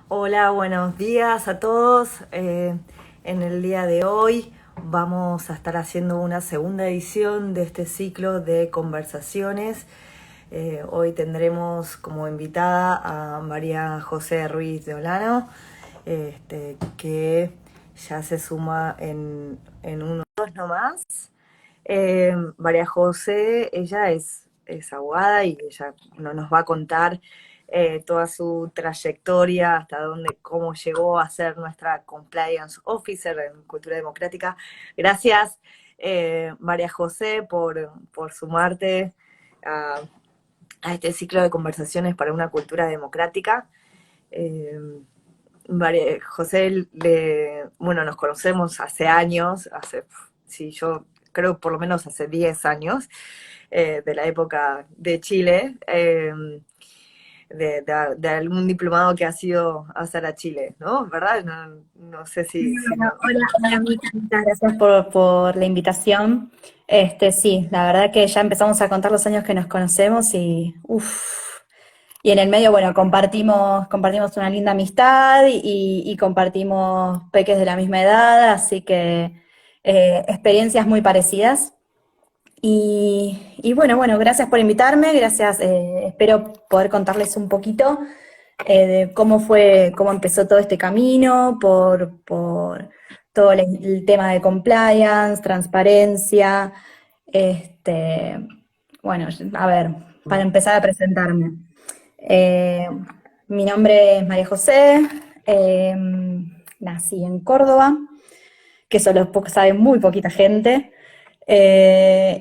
Hola, buenos días a todos. En el día de hoy vamos a estar haciendo una segunda edición de este ciclo de conversaciones. Hoy tendremos como invitada a María José Ruiz de Olano, que ya se suma en unos nomás. María José, ella es abogada y ella nos va a contar toda su trayectoria, hasta dónde, cómo llegó a ser nuestra compliance officer en Cultura Democrática. Gracias, María José, por sumarte a, a este ciclo de conversaciones para una cultura democrática. Eh, María José, bueno, nos conocemos hace años, sí, yo creo por lo menos hace 10 años, de la época de Chile, de algún diplomado que ha sido a hacer a Chile, ¿no? ¿Verdad? No sé si Bueno, no. hola, Mica, muchas gracias por la invitación. Sí, la verdad que ya empezamos a contar los años que nos conocemos y y en el medio, bueno, compartimos una linda amistad y compartimos peques de la misma edad, así que experiencias muy parecidas. Bueno, gracias por invitarme, gracias, espero poder contarles un poquito de cómo empezó todo este camino, por todo el tema de compliance, transparencia. Este, bueno, a ver, para empezar a presentarme. Eh, Mi nombre es María José, eh, nací en Córdoba, que eso sabe muy poquita gente.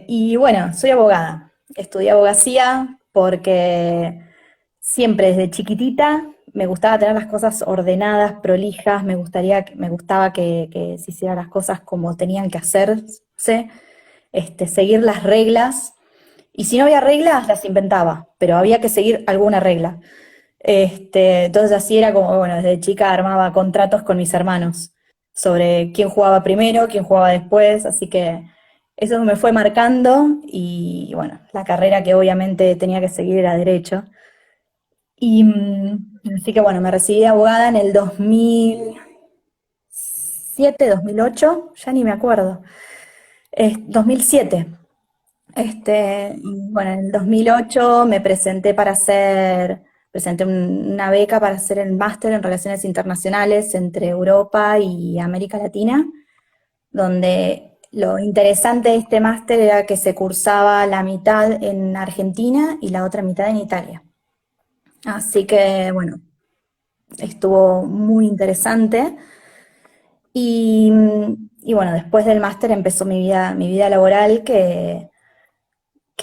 Y bueno, soy abogada. Estudié abogacía porque siempre desde chiquitita me gustaba tener las cosas ordenadas, prolijas, me gustaba que se hicieran las cosas como tenían que hacerse, seguir las reglas. Y si no había reglas, las inventaba, pero había que seguir alguna regla. Entonces así era como, bueno, desde chica armaba contratos con mis hermanos sobre quién jugaba primero, quién jugaba después, así que eso me fue marcando y bueno, la carrera que obviamente tenía que seguir era derecho. Así que bueno, me recibí de abogada en el 2007, 2008, ya ni me acuerdo, 2007. Y bueno, en el 2008 presenté una beca para hacer el máster en Relaciones Internacionales entre Europa y América Latina, donde lo interesante de este máster era que se cursaba la mitad en Argentina y la otra mitad en Italia. Así que bueno, estuvo muy interesante. Y, y bueno, después del máster empezó mi vida laboral que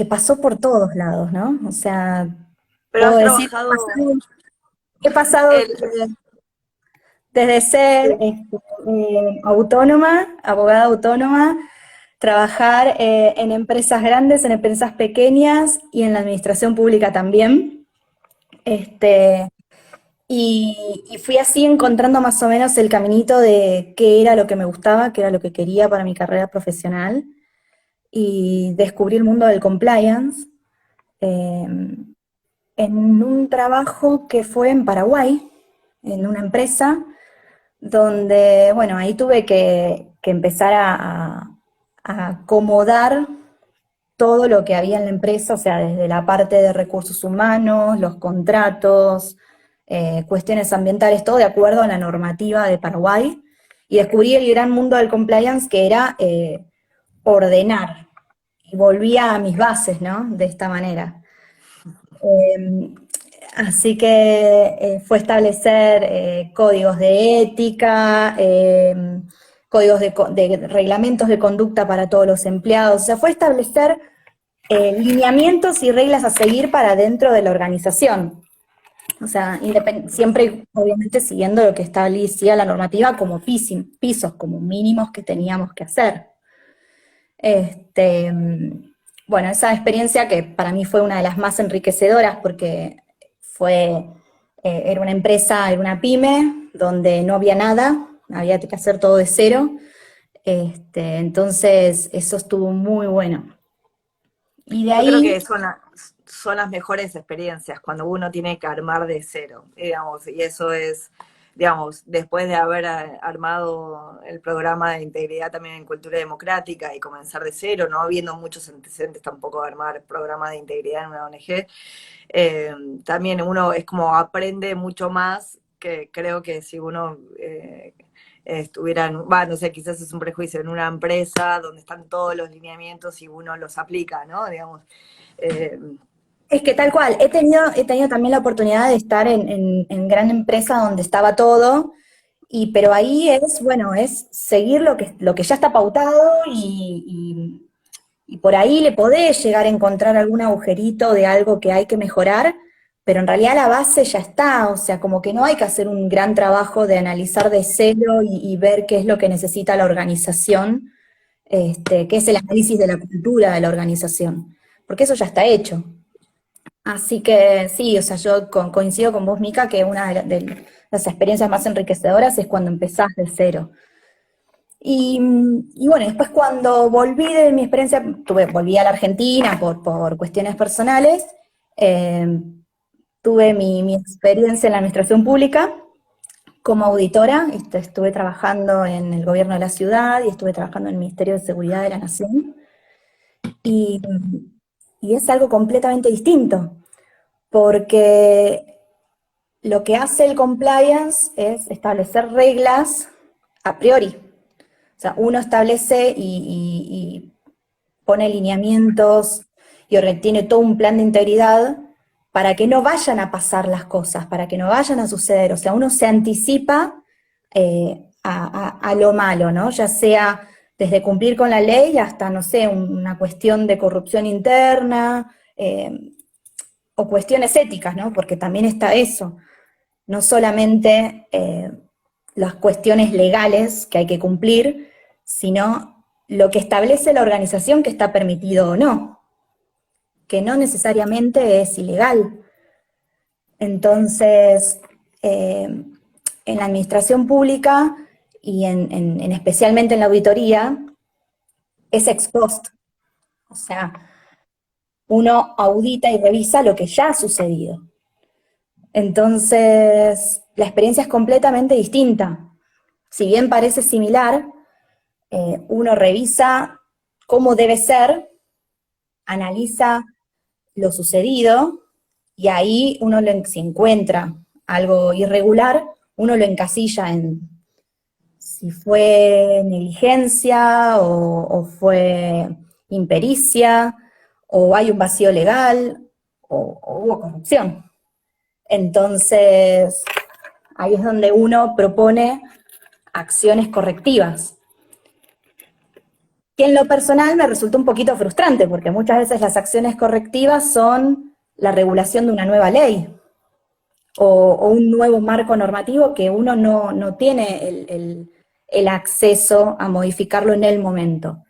pasó por todos lados, ¿no? O sea, Pero puedo has decir, trabajado, he pasado el, desde ser autónoma, abogada autónoma, trabajar en empresas grandes, en empresas pequeñas y en la administración pública también. Este, y fui así encontrando más o menos el caminito de qué era lo que me gustaba, qué era lo que quería para mi carrera profesional y descubrí el mundo del compliance. eh, en un trabajo que fue en Paraguay, en una empresa, donde, bueno, ahí tuve que empezar a acomodar todo lo que había en la empresa, o sea, desde la parte de recursos humanos, los contratos, cuestiones ambientales, todo de acuerdo a la normativa de Paraguay, y descubrí el gran mundo del compliance que era ordenar, y volvía a mis bases, ¿no? De esta manera. Eh, Así que fue establecer códigos de ética, códigos de reglamentos de conducta para todos los empleados. O sea, fue establecer lineamientos y reglas a seguir para dentro de la organización. O sea, siempre obviamente siguiendo lo que establecía la normativa como pisos, como mínimos que teníamos que hacer. Este, bueno, esa experiencia que para mí fue una de las más enriquecedoras porque era una empresa, era una pyme, donde no había nada, había que hacer todo de cero. Entonces, eso estuvo muy bueno. Y de yo creo ahí, que son las mejores experiencias, cuando uno tiene que armar de cero, digamos, y eso es, digamos, después de haber armado el programa de integridad también en cultura democrática y comenzar de cero, no habiendo muchos antecedentes tampoco de armar programas de integridad en una ONG, también uno es como aprende mucho más que creo que si uno estuviera, no sé, quizás es un prejuicio, en una empresa donde están todos los lineamientos y uno los aplica, ¿no? Digamos. Eh, Es que tal cual, he tenido también la oportunidad de estar en gran empresa donde estaba todo, pero ahí es, bueno, es seguir lo que ya está pautado y por ahí le podés llegar a encontrar algún agujerito de algo que hay que mejorar, pero en realidad la base ya está, o sea, como que no hay que hacer un gran trabajo de analizar de cero y ver qué es lo que necesita la organización, qué es el análisis de la cultura de la organización, porque eso ya está hecho. Así que sí, o sea, yo coincido con vos, Mica, que una de las experiencias más enriquecedoras es cuando empezás de cero. Y bueno, después cuando volví de mi experiencia, volví a la Argentina por cuestiones personales, eh, tuve mi experiencia en la administración pública como auditora, estuve trabajando en el gobierno de la ciudad y estuve trabajando en el Ministerio de Seguridad de la Nación, y, y es algo completamente distinto, porque lo que hace el compliance es establecer reglas a priori. O sea, uno establece y pone lineamientos y tiene todo un plan de integridad para que no vayan a pasar las cosas, para que no vayan a suceder. O sea, uno se anticipa a lo malo, ¿no? Ya sea desde cumplir con la ley hasta, no sé, una cuestión de corrupción interna, o cuestiones éticas, ¿no? Porque también está eso. No solamente las cuestiones legales que hay que cumplir, sino lo que establece la organización que está permitido o no, que no necesariamente es ilegal. Entonces, en la administración pública y especialmente en la auditoría, es ex post. O sea, uno audita y revisa lo que ya ha sucedido. Entonces, la experiencia es completamente distinta. Si bien parece similar, uno revisa cómo debe ser, analiza lo sucedido, y ahí si encuentra algo irregular, uno lo encasilla en si fue negligencia o fue impericia, o hay un vacío legal, o hubo corrupción. Entonces, ahí es donde uno propone acciones correctivas, que en lo personal me resulta un poquito frustrante, porque muchas veces las acciones correctivas son la regulación de una nueva ley, o un nuevo marco normativo que uno no tiene el acceso a modificarlo en el momento.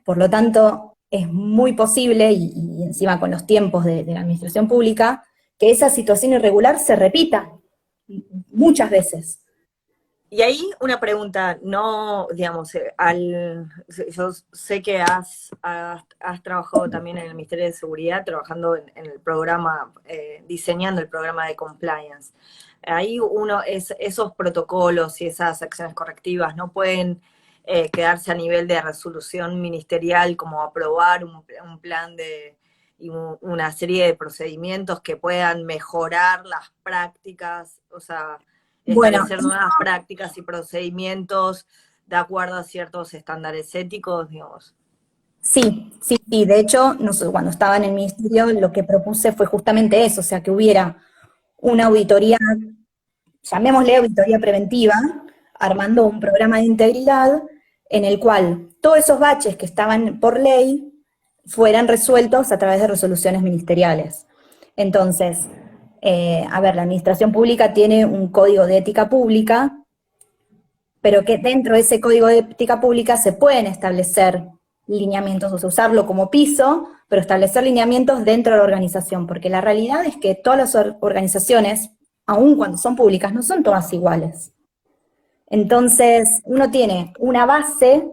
Por lo tanto, es muy posible, y encima con los tiempos de la administración pública, que esa situación irregular se repita muchas veces. y ahí una pregunta, no, digamos, yo sé que has trabajado también en el Ministerio de Seguridad, trabajando en el programa, diseñando el programa de compliance. Ahí esos protocolos y esas acciones correctivas no pueden quedarse a nivel de resolución ministerial, como aprobar un plan y una serie de procedimientos que puedan mejorar las prácticas, o sea, Bueno, establecer nuevas prácticas y procedimientos de acuerdo a ciertos estándares éticos, digamos. sí, sí, sí. De hecho, cuando estaba en el ministerio, lo que propuse fue justamente eso, o sea, que hubiera una auditoría, llamémosle auditoría preventiva, armando un programa de integridad en el cual todos esos baches que estaban por ley fueran resueltos a través de resoluciones ministeriales. Entonces, a ver, la administración pública tiene un código de ética pública, pero que dentro de ese código de ética pública se pueden establecer lineamientos, o sea, usarlo como piso, pero establecer lineamientos dentro de la organización, porque la realidad es que todas las organizaciones, aun cuando son públicas, no son todas iguales. Entonces, uno tiene una base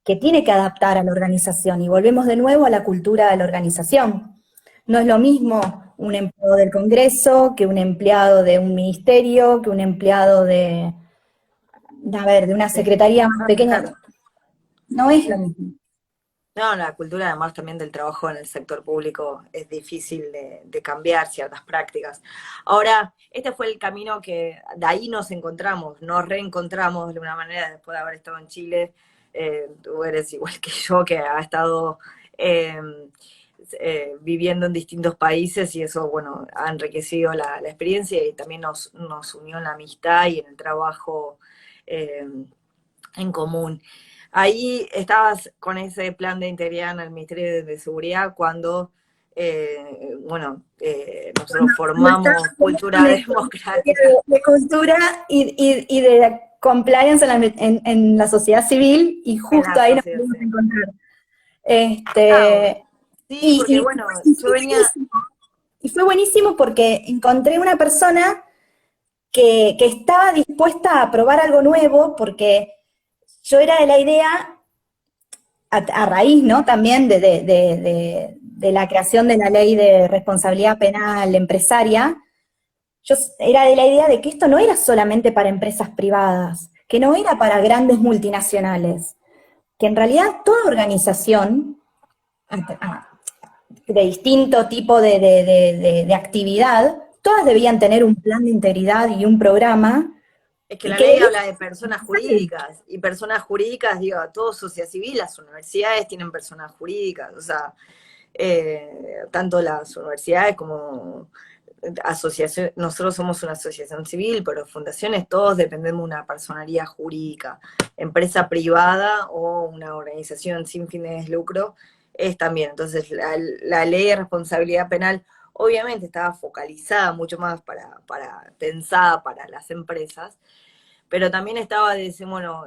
que tiene que adaptar a la organización, y volvemos de nuevo a la cultura de la organización. No es lo mismo un empleado del Congreso que un empleado de un ministerio, que un empleado a ver, de una Sí. secretaría más Ah, pequeña. claro. No es lo mismo. No, la cultura además también del trabajo en el sector público es difícil de cambiar ciertas prácticas. Ahora, este fue el camino que de ahí nos encontramos, nos reencontramos de una manera después de haber estado en Chile. Tú eres igual que yo, que ha estado eh, viviendo en distintos países y eso, bueno, ha enriquecido la experiencia y también nos unió en la amistad y en el trabajo eh, en común. Ahí estabas con ese plan de integridad en el Ministerio de Seguridad cuando, nosotros Cuando estaba formamos con Cultura el Democrática de cultura y de compliance en la sociedad civil, y en justo la ahí nos sociedad pudimos civil. encontrar. Ah, Este, sí, y, porque y, bueno, y yo fue venía, buenísimo. Y fue buenísimo porque encontré una persona que estaba dispuesta a probar algo nuevo, porque yo era de la idea, a raíz, ¿no? También de la creación de la ley de responsabilidad penal empresaria, yo era de la idea de que esto no era solamente para empresas privadas, que no era para grandes multinacionales, que en realidad toda organización de distinto tipo de actividad, todas debían tener un plan de integridad y un programa, es que y la que ley debían habla de personas jurídicas, y personas jurídicas, digo, todo sociedad civil, las universidades tienen personas jurídicas, o sea, tanto las universidades como asociación, nosotros somos una asociación civil, pero fundaciones todos dependemos de una personalidad jurídica. Empresa privada o una organización sin fines de lucro es también. Entonces, la ley de responsabilidad penal obviamente estaba focalizada mucho más pensada para las empresas, pero también estaba de decir, bueno,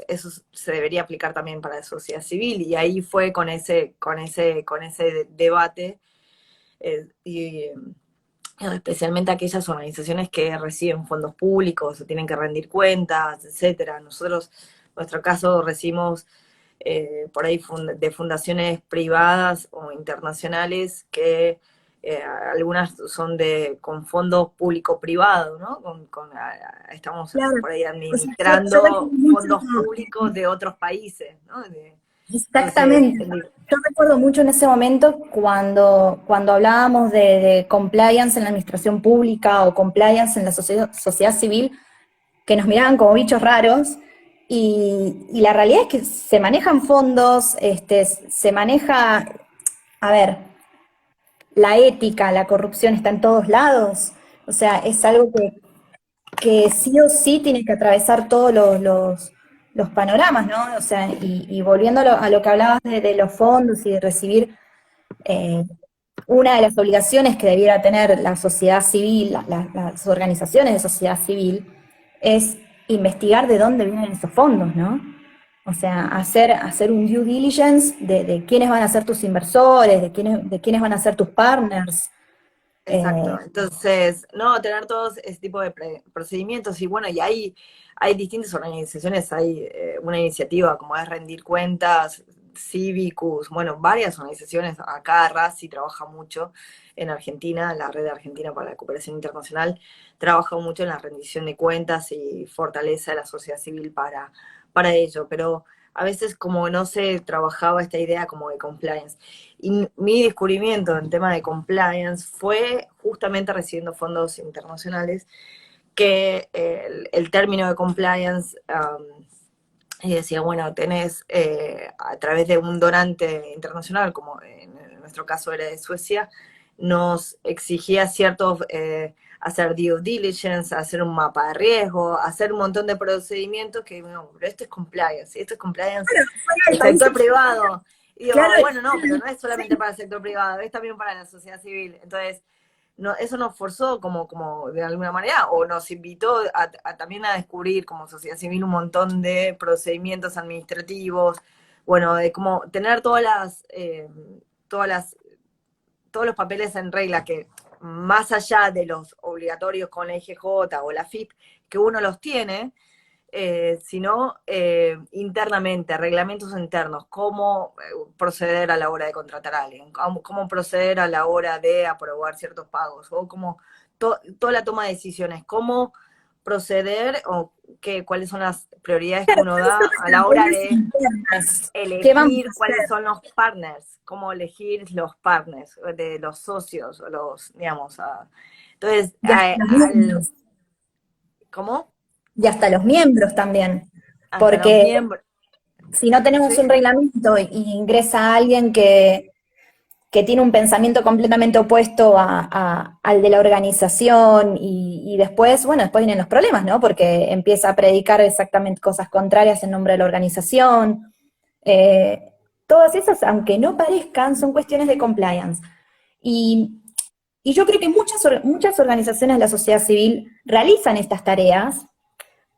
eso se debería aplicar también para la sociedad civil, y ahí fue con ese debate, y especialmente aquellas organizaciones que reciben fondos públicos o tienen que rendir cuentas, etcétera. Nosotros, en nuestro caso, recibimos por ahí de fundaciones privadas o internacionales que algunas son con fondos público-privados, ¿no? Estamos claro, por ahí o sea, yo administrando recuerdo mucho, fondos públicos de otros países, ¿no? Entonces, exactamente, yo recuerdo mucho en ese momento cuando hablábamos de compliance en la administración pública o compliance en la sociedad civil, que nos miraban como bichos raros, y la realidad es que se manejan fondos, se maneja, a ver, la ética, la corrupción está en todos lados, o sea, es algo que sí o sí tiene que atravesar todos los panoramas, ¿no? O sea, y volviendo a lo que hablabas de los fondos y de recibir, eh, una de las obligaciones que debiera tener la sociedad civil, las organizaciones de sociedad civil, es investigar de dónde vienen esos fondos, ¿no? O sea, hacer un due diligence de quiénes van a ser tus inversores, de quiénes van a ser tus partners. exacto. Entonces, no, tener todos ese tipo de procedimientos y bueno, y hay distintas organizaciones, hay una iniciativa como es Rendir Cuentas, Civicus, bueno, varias organizaciones, acá RACI trabaja mucho en Argentina, la Red Argentina para la Cooperación Internacional, trabaja mucho en la rendición de cuentas y fortaleza de la sociedad civil para ello, pero a veces como no se trabajaba esta idea como de compliance. Y mi descubrimiento en tema de compliance fue justamente recibiendo fondos internacionales que el término de compliance, y decía, bueno, tenés a través de un donante internacional, como en nuestro caso era de Suecia, nos exigía ciertos, hacer due diligence, hacer un mapa de riesgo, hacer un montón de procedimientos que, bueno, pero esto es compliance, y esto es compliance Fuera del del país, sector privado. Y claro, digo, bueno, no, pero no es solamente para el sector privado, es también para la sociedad civil. Entonces, no, eso nos forzó como de alguna manera, o nos invitó también a descubrir como sociedad civil un montón de procedimientos administrativos, bueno, de cómo tener todas las, todos los papeles en regla, que más allá de los obligatorios con la IGJ o la FIP, que uno los tiene, sino internamente, reglamentos internos, cómo proceder a la hora de contratar a alguien, cómo proceder a la hora de aprobar ciertos pagos, o cómo toda la toma de decisiones, cómo proceder o cuáles son las prioridades que Claro, uno ¿cuáles da son las a la hora campañas de internas? ¿Qué vamos a elegir cuáles hacer? son los partners, cómo elegir los partners, de los socios, o los, digamos, entonces, Y hasta los miembros. ¿cómo? Y hasta los miembros también. Hasta los Porque miembros, si no tenemos un ¿sí? reglamento y ingresa alguien que tiene un pensamiento completamente opuesto al de la organización y después, bueno, después vienen los problemas, ¿no? Porque empieza a predicar exactamente cosas contrarias en nombre de la organización. Eh, Todas esas, aunque no parezcan, son cuestiones de compliance. Y, y yo creo que muchas organizaciones de la sociedad civil realizan estas tareas,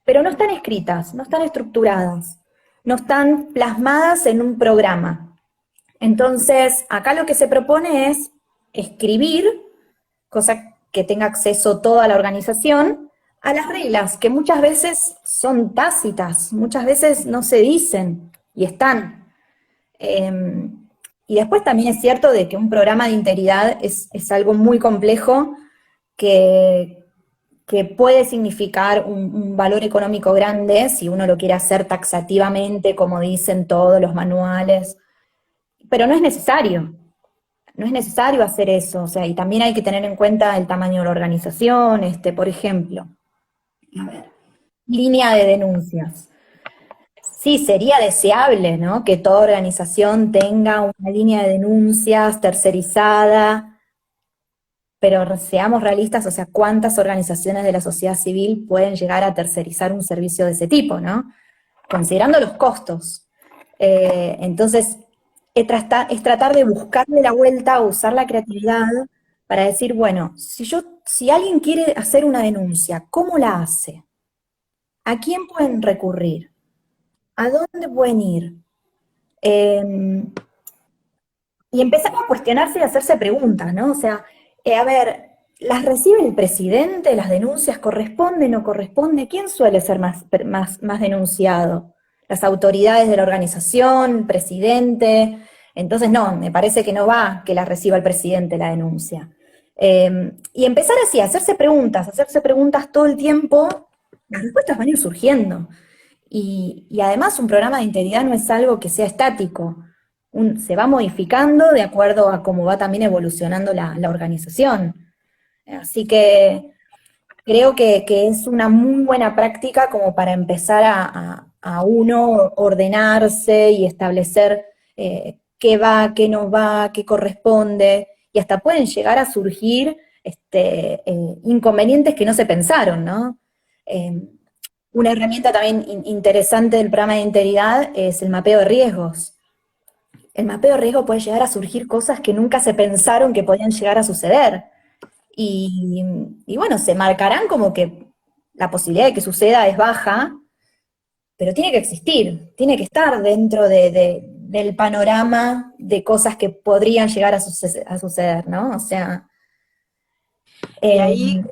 pero no están escritas, no están estructuradas, no están plasmadas en un programa. Entonces, acá lo que se propone es escribir, cosa que tenga acceso toda la organización, a las reglas, que muchas veces son tácitas, muchas veces no se dicen y están. Eh, y después también es cierto de que un programa de integridad es algo muy complejo que, que puede significar un valor económico grande si uno lo quiere hacer taxativamente, como dicen todos los manuales, pero no es necesario. No es necesario hacer eso, o sea, y también hay que tener en cuenta el tamaño de la organización, por ejemplo, a ver, línea de denuncias. Sí, sería deseable, ¿no? Que toda organización tenga una línea de denuncias tercerizada, pero seamos realistas, o sea, ¿cuántas organizaciones de la sociedad civil pueden llegar a tercerizar un servicio de ese tipo, ¿no? Considerando los costos. Entonces, es tratar de buscarle la vuelta, usar la creatividad para decir, bueno, si alguien quiere hacer una denuncia, ¿cómo la hace? ¿A quién pueden recurrir? ¿A dónde pueden ir? Eh, y empezar a cuestionarse y hacerse preguntas, ¿no? O sea, a ver, ¿las recibe el presidente? ¿Las denuncias corresponden o no corresponde? ¿Quién suele ser más denunciado? ¿Las autoridades de la organización, el presidente? Entonces, no, me parece que no va que la reciba el presidente la denuncia. Y empezar así, a hacerse preguntas todo el tiempo, las respuestas van a ir surgiendo. Y además un programa de integridad no es algo que sea estático, se va modificando de acuerdo a cómo va también evolucionando la organización. Así que creo que es una muy buena práctica como para empezar a uno ordenarse y establecer qué va, qué no va, qué corresponde, y hasta pueden llegar a surgir inconvenientes que no se pensaron, ¿no? Eh, una herramienta también interesante del programa de integridad es el mapeo de riesgos. El mapeo de riesgo puede llegar a surgir cosas que nunca se pensaron que podían llegar a suceder. Y, y bueno, se marcarán como que la posibilidad de que suceda es baja, pero tiene que existir, tiene que estar dentro del panorama de cosas que podrían llegar a suceder, ¿no? O sea, Y eh, ahí,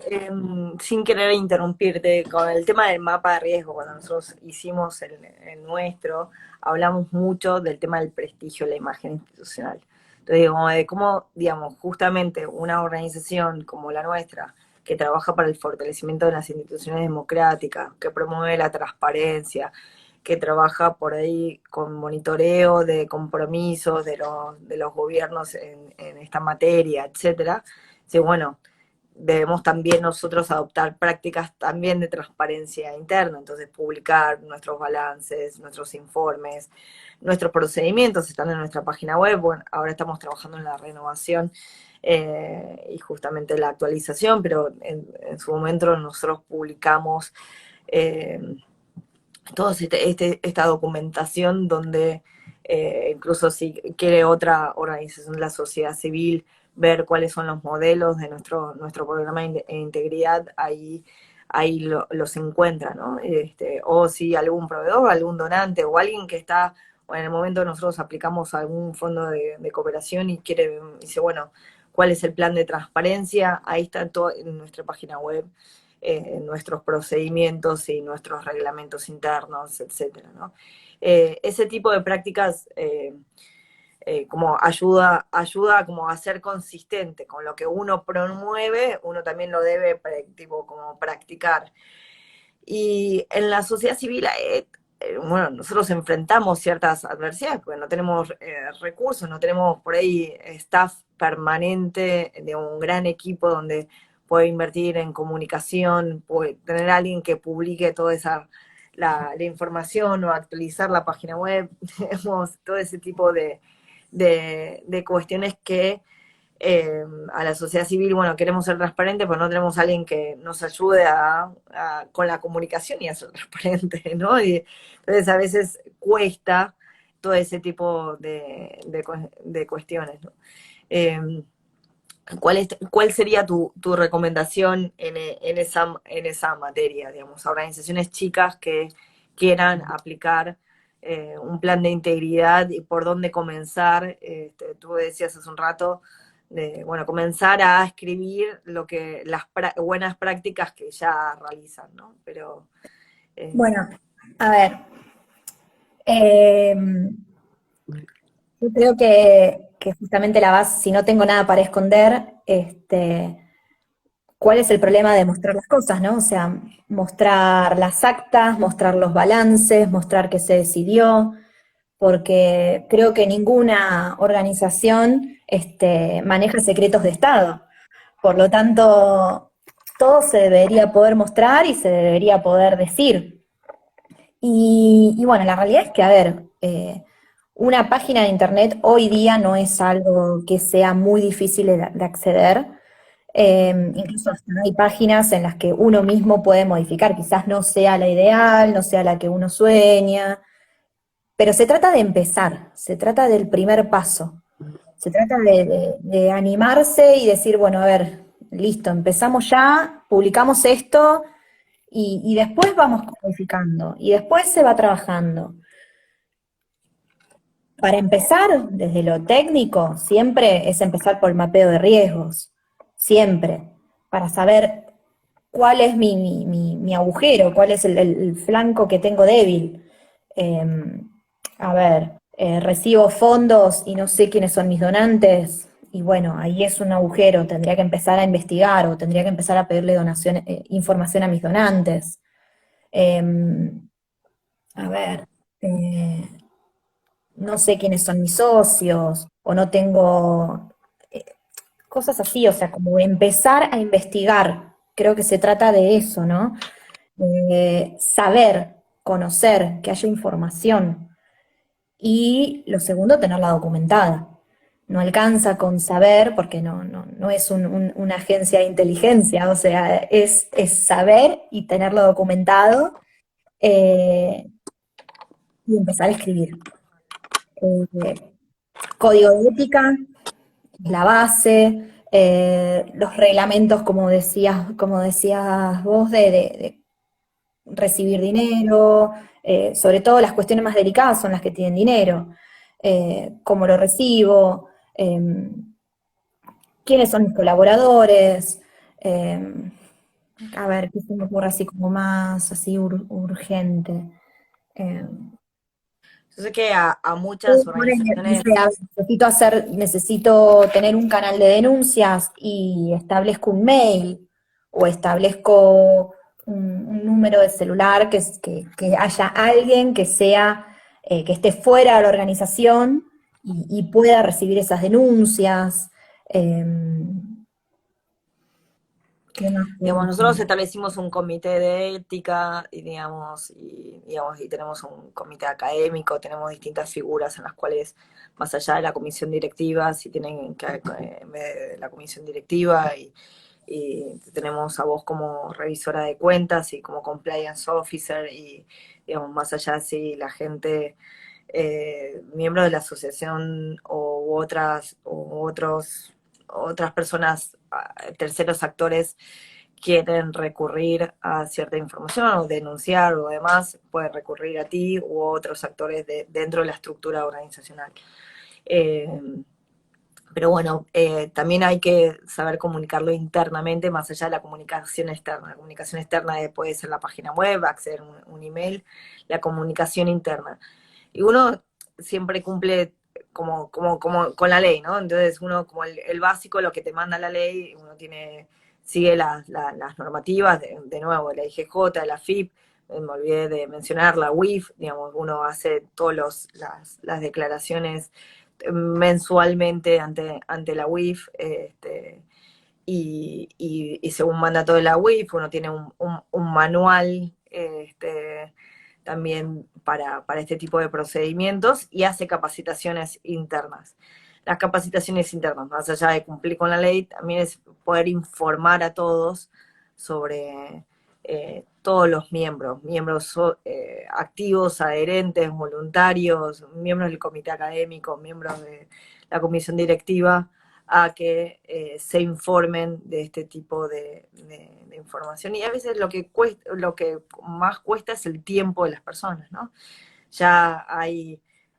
sin querer interrumpirte, con el tema del mapa de riesgo, cuando nosotros hicimos el nuestro, hablamos mucho del tema del prestigio, la imagen institucional. Entonces, como de cómo, digamos, justamente una organización como la nuestra, que trabaja para el fortalecimiento de las instituciones democráticas, que promueve la transparencia, que trabaja por ahí con monitoreo de compromisos de los gobiernos en esta materia, etcétera. Sí, bueno, debemos también nosotros adoptar prácticas también de transparencia interna, entonces publicar nuestros balances, nuestros informes, nuestros procedimientos están en nuestra página web. Bueno, ahora estamos trabajando en la renovación y justamente la actualización, pero en su momento nosotros publicamos eh, toda esta documentación donde incluso si quiere otra organización de la sociedad civil ver cuáles son los modelos de nuestro programa de integridad, ahí los encuentra, ¿no? O si algún proveedor, algún donante o alguien que está, o en el momento nosotros aplicamos algún fondo de cooperación y dice, bueno, ¿cuál es el plan de transparencia? Ahí está todo en nuestra página web. nuestros procedimientos y nuestros reglamentos internos, etcétera, ¿no? Ese tipo de prácticas como ayuda como a ser consistente con lo que uno promueve, uno también lo debe tipo, como practicar. Y en la sociedad civil, bueno, nosotros enfrentamos ciertas adversidades, porque no tenemos recursos, no tenemos por ahí staff permanente de un gran equipo donde puede invertir en comunicación, puede tener a alguien que publique toda la información o actualizar la página web, tenemos todo ese tipo de cuestiones que a la sociedad civil, bueno, queremos ser transparentes, pero no tenemos a alguien que nos ayude con la comunicación y a ser transparente, ¿no? Y entonces a veces cuesta todo ese tipo de cuestiones, ¿no? Eh, ¿Cuál sería tu recomendación en esa materia, digamos, a organizaciones chicas que quieran aplicar un plan de integridad y por dónde comenzar? Tú decías hace un rato, bueno, comenzar a escribir las buenas prácticas que ya realizan, ¿no? Pero, eh, Bueno, a ver, em, yo creo que justamente la base, si no tengo nada para esconder, ¿cuál es el problema de mostrar las cosas, no? O sea, mostrar las actas, mostrar los balances, mostrar qué se decidió, porque creo que ninguna organización maneja secretos de Estado. Por lo tanto, todo se debería poder mostrar y se debería poder decir. Y bueno, la realidad es que, a ver, una página de internet hoy día no es algo que sea muy difícil de acceder. Incluso hasta hay páginas en las que uno mismo puede modificar, quizás no sea la ideal, no sea la que uno sueña, pero se trata de empezar, se trata del primer paso, se trata de animarse y decir, bueno, a ver, listo, empezamos ya, publicamos esto y después vamos modificando y después se va trabajando. Para empezar, desde lo técnico, siempre es empezar por el mapeo de riesgos, siempre, para saber cuál es mi agujero, cuál es el flanco que tengo débil. Eh, a ver, recibo fondos y no sé quiénes son mis donantes, y bueno, ahí es un agujero, tendría que empezar a investigar o tendría que empezar a pedirle donación, información a mis donantes. Eh, a ver, eh, no sé quiénes son mis socios, o no tengo eh, cosas así, o sea, como empezar a investigar. Creo que se trata de eso, ¿no? Saber, conocer, que haya información. Y lo segundo, tenerla documentada. No alcanza con saber, porque no es una agencia de inteligencia, o sea, es saber y tenerlo documentado eh, y empezar a escribir. Eh, Código de ética, la base, los reglamentos, como decías vos, de recibir dinero, sobre todo las cuestiones más delicadas son las que tienen dinero, cómo lo recibo, quiénes son mis colaboradores, eh, a ver, qué se me ocurre así como más así urgente. Eh, yo sé que a muchas No organizaciones. sé, necesito tener un canal de denuncias y establezco un mail o establezco un número de celular que haya alguien que sea, que esté fuera de la organización y pueda recibir esas denuncias. ¿Qué más puedo Digamos, hacer? nosotros establecimos un comité de ética y tenemos un comité académico, tenemos distintas figuras en las cuales, más allá de la comisión directiva, si tienen que, en vez de la comisión directiva y tenemos a vos como revisora de cuentas y como compliance officer y, digamos, más allá si la gente, miembros de la asociación otras personas, terceros actores, quieren recurrir a cierta información o denunciar o demás, pueden recurrir a ti u otros actores dentro de la estructura organizacional. Eh, Pero bueno, también hay que saber comunicarlo internamente, más allá de la comunicación externa. La comunicación externa puede ser la página web, acceder a un email, la comunicación interna. Y uno siempre cumple como con la ley, ¿no? Entonces uno como el básico, lo que te manda la ley, uno sigue las normativas, de nuevo, la IGJ, la FIP, me olvidé de mencionar la WIF, digamos, uno hace todas las declaraciones mensualmente ante la WIF, y según mandato de la WIF, uno tiene un manual también para este tipo de procedimientos y hace capacitaciones internas. Las capacitaciones internas, más allá de cumplir con la ley, también es poder informar a todos sobre todos los miembros activos, adherentes, voluntarios, miembros del comité académico, miembros de la comisión directiva, a que se informen de este tipo de información. Y a veces lo que más cuesta es el tiempo de las personas, ¿no? Ya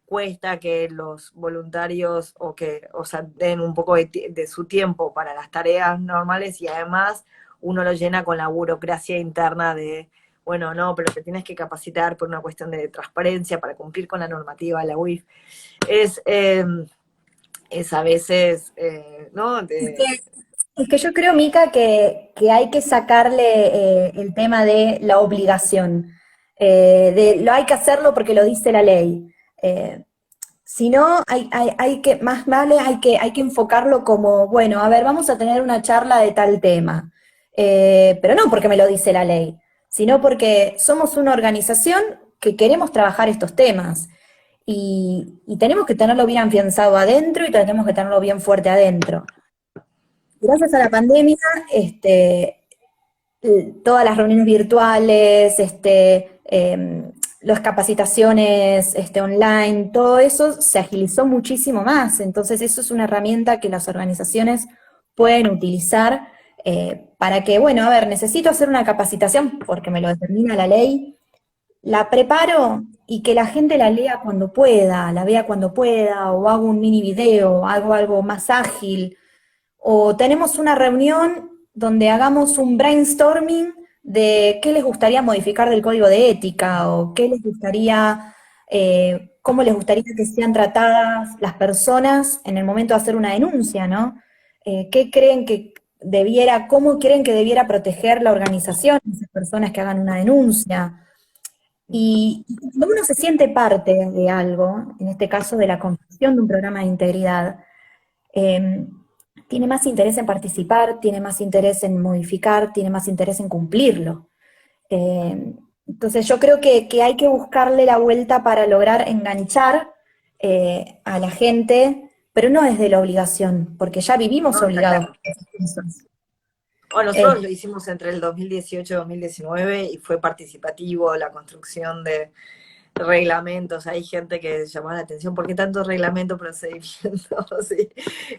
cuesta que los voluntarios o sea, den un poco de su tiempo para las tareas normales, y además uno lo llena con la burocracia interna de, bueno, no, pero te tienes que capacitar por una cuestión de transparencia para cumplir con la normativa de la UIF. Es, eh, es a veces, ¿no? Es que yo creo, Mica, que hay que sacarle el tema de la obligación, de lo hay que hacerlo porque lo dice la ley. Eh, Si no, hay que, más vale, hay que enfocarlo como, bueno, a ver, vamos a tener una charla de tal tema. Pero no porque me lo dice la ley, sino porque somos una organización que queremos trabajar estos temas. Y tenemos que tenerlo bien afianzado adentro y tenemos que tenerlo bien fuerte adentro. Gracias a la pandemia, todas las reuniones virtuales, las capacitaciones online, todo eso se agilizó muchísimo más. Entonces, eso es una herramienta que las organizaciones pueden utilizar para que, bueno, a ver, necesito hacer una capacitación porque me lo determina la ley, la preparo y que la gente la lea cuando pueda, la vea cuando pueda, o hago un mini video, hago algo más ágil, o tenemos una reunión donde hagamos un brainstorming de qué les gustaría modificar del código de ética o qué les gustaría, cómo les gustaría que sean tratadas las personas en el momento de hacer una denuncia, ¿no? ¿Qué creen que debiera, cómo creen que debiera proteger la organización a esas personas que hagan una denuncia? Y cuando uno se siente parte de algo, en este caso de la construcción de un programa de integridad, eh, tiene más interés en participar, tiene más interés en modificar, tiene más interés en cumplirlo. Eh, entonces yo creo que hay que buscarle la vuelta para lograr enganchar a la gente, pero no desde la obligación, porque ya vivimos No, está obligados claro. a esas cosas. Bueno, Eh, nosotros lo hicimos entre el 2018 y 2019 y fue participativo la construcción de reglamentos. Hay gente que llama la atención, ¿por qué tanto reglamento, procedimientos, sí,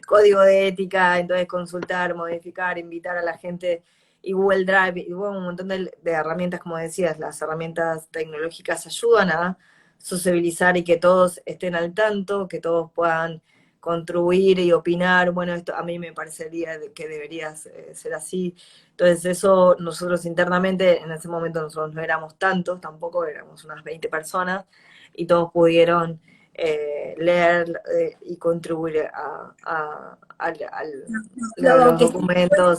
código de ética? Entonces consultar, modificar, invitar a la gente, y Google Drive, y bueno, un montón de herramientas, como decías, las herramientas tecnológicas ayudan a sociabilizar y que todos estén al tanto, que todos puedan contribuir y opinar. Bueno, esto a mí me parecería que debería ser así. Entonces eso nosotros internamente, en ese momento nosotros no éramos tantos, tampoco éramos unas 20 personas, y todos pudieron leer y contribuir lo los que documentos.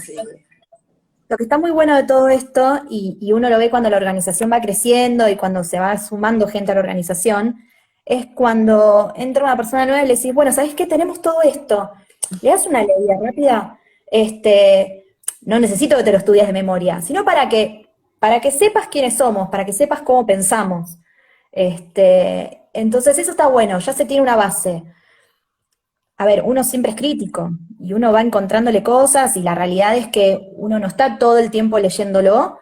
Lo que está muy bueno de todo esto, y uno lo ve cuando la organización va creciendo y cuando se va sumando gente a la organización, es cuando entra una persona nueva y le decís, bueno, ¿sabés qué? Tenemos todo esto. Le das una leída rápida, no necesito que te lo estudies de memoria, sino para que sepas quiénes somos, para que sepas cómo pensamos. Entonces eso está bueno, ya se tiene una base. A ver, uno siempre es crítico y uno va encontrándole cosas y la realidad es que uno no está todo el tiempo leyéndolo,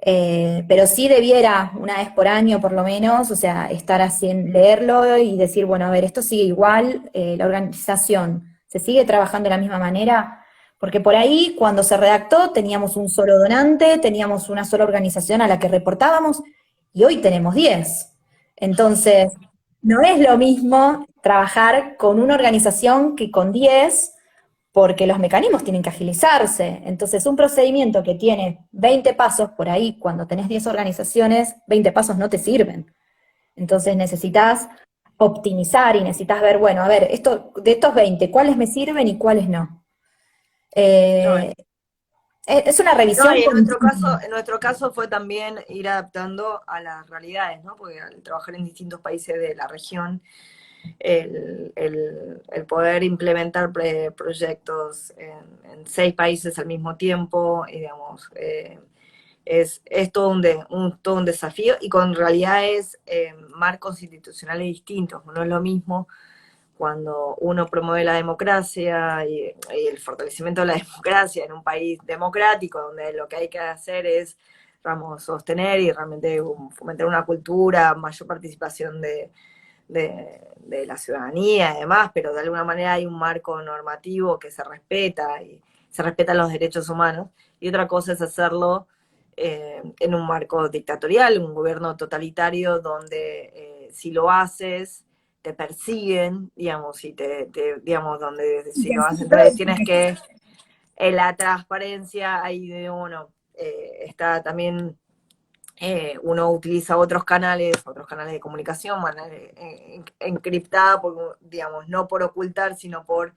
pero sí debiera una vez por año por lo menos, o sea, estar así, leerlo y decir, bueno, a ver, esto sigue igual, la organización se sigue trabajando de la misma manera, porque por ahí cuando se redactó teníamos un solo donante, teníamos una sola organización a la que reportábamos y hoy tenemos 10. Entonces, no es lo mismo trabajar con una organización que con 10, porque los mecanismos tienen que agilizarse. Entonces, un procedimiento que tiene 20 pasos por ahí, cuando tenés 10 organizaciones, 20 pasos no te sirven. Entonces necesitas optimizar y necesitas ver, bueno, a ver, de estos 20, ¿cuáles me sirven y cuáles no? No, Eh, es una no, revisión y continua. en nuestro caso fue también ir adaptando a las realidades, ¿no? Porque al trabajar en distintos países de la región, el poder implementar proyectos en 6 países al mismo tiempo, y digamos, es todo todo un desafío y con realidades, marcos institucionales distintos. No es lo mismo cuando uno promueve la democracia y el fortalecimiento de la democracia en un país democrático, donde lo que hay que hacer es, vamos, sostener y realmente fomentar una cultura, mayor participación de la ciudadanía y demás, pero de alguna manera hay un marco normativo que se respeta y se respetan los derechos humanos, y otra cosa es hacerlo en un marco dictatorial, un gobierno totalitario donde, si lo haces te persiguen, digamos, y digamos, donde Y si que lo haces, así entonces todo, tienes que, en la transparencia, ahí de uno, está también, uno utiliza otros canales de comunicación, encriptada, digamos, no por ocultar, sino por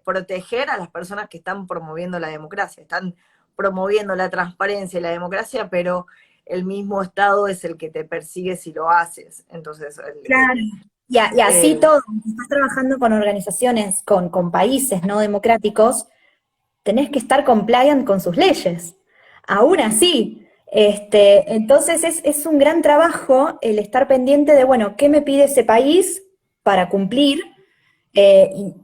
proteger a las personas que están promoviendo la democracia, están promoviendo la transparencia y la democracia, pero el mismo Estado es el que te persigue si lo haces. Entonces, claro. Y así eh, todo, si estás trabajando con organizaciones, con países no democráticos, tenés que estar compliant con sus leyes. Aún así, entonces es un gran trabajo el estar pendiente de, bueno, ¿qué me pide ese país para cumplir? Y